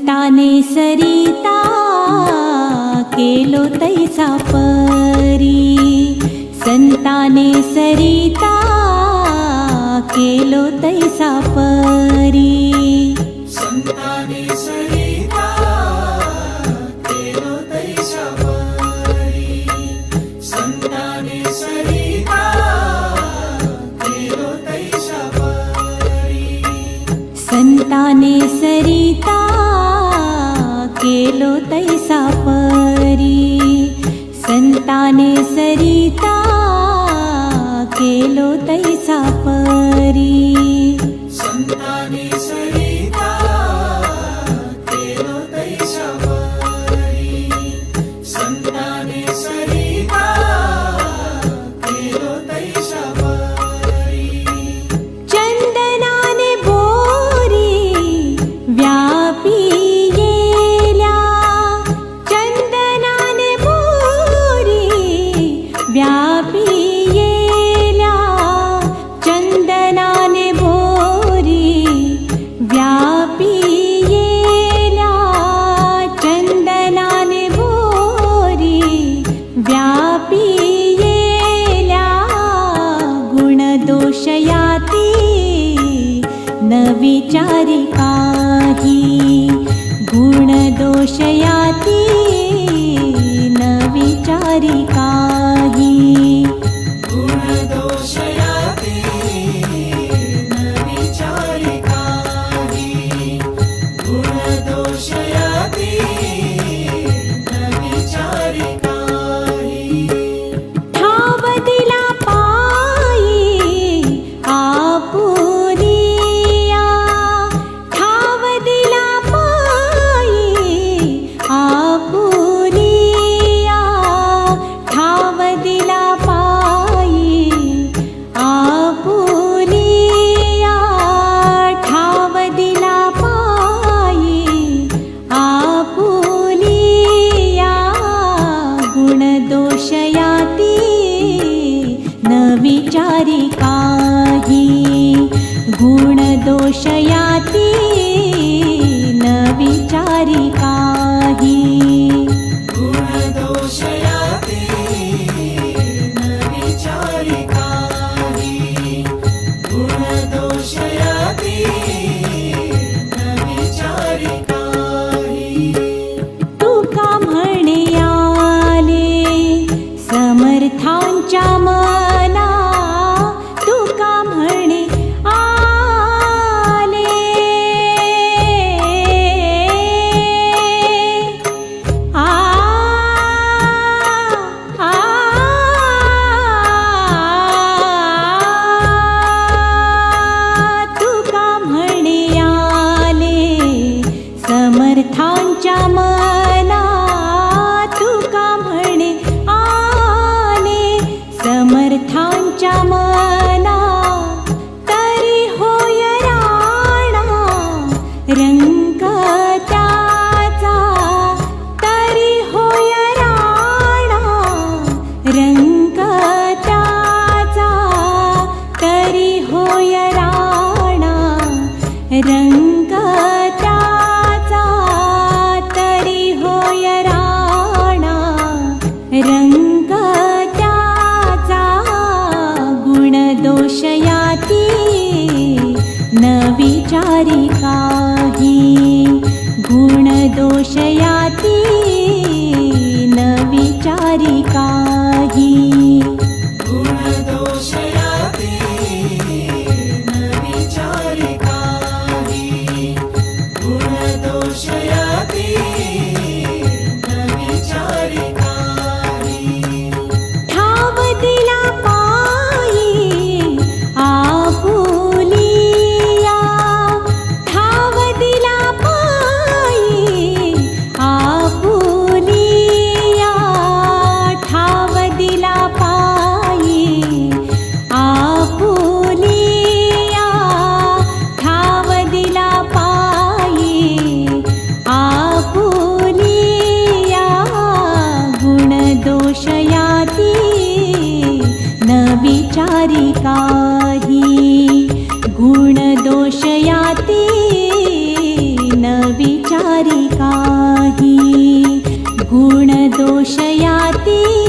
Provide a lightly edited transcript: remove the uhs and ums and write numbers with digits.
संताने सरिता केलो तैसा परी, संताने सरिता केलो तैसा परी, संताने सरिता केलो तैसा परी, संताने सरिता केलो तैसा परी, संताने सरिता केलो तैसा परी, संताने सरिता केलो तैसा परी, संताने सरिता केलो तैसा परी, संताने सरिता केलो तैसा परी, चंदनाने बोरी व्यापी गेल्या, चंदनाने बोरी व्यापी गेल्या, चंदनाने बोरी व्यापी गेल्या, चंदनाने बोरी व्यापी गेल्या, गुणदोष याती न विचारी काही, गुणदोष याती न विचारी काही, गुणदोष याती न विचारी काही, गुणदोष याती न विचारी काही, ठाव दिला पायी आपुनिया, ठाव दिला पायी आपुनिया, ठाव दिला पायी आपुनिया, ठाव दिला पायी आपुनिया, गुणदोष याती न विचारी काही, गुणदोष याती न विचारी काही, गुणदोष याती न विचारी काही, गुणदोष याती न विचारी काही, तुका म्हणे आले समर्थांच्या मना, तुका म्हणे आले, आ आ तुका म्हणे आले समर्थांच्या मना, तुका म्हणे आले समर्थांच्या मना, तरी होय राणा रंग त्याचा, तरी होय राणा रंग त्याचा, तरी होय राणा रंग त्याचा, तरी होय राणा रंग त्याचा, गुणदोष याती न विचारी काही, गुणदोष याती न विचारी काही, गुणदोष याती न विचारी काही, गुणदोष याती न विचारी काही, ठाव दिला पायी आपुलिया, ठाव दिला पायी आपुलिया, ठाव दिला पायी आपुलिया, ठाव दिला पायी आपुलिया, गुणदोष याती न विचारी काही, गुणदोष याती न विचारी याती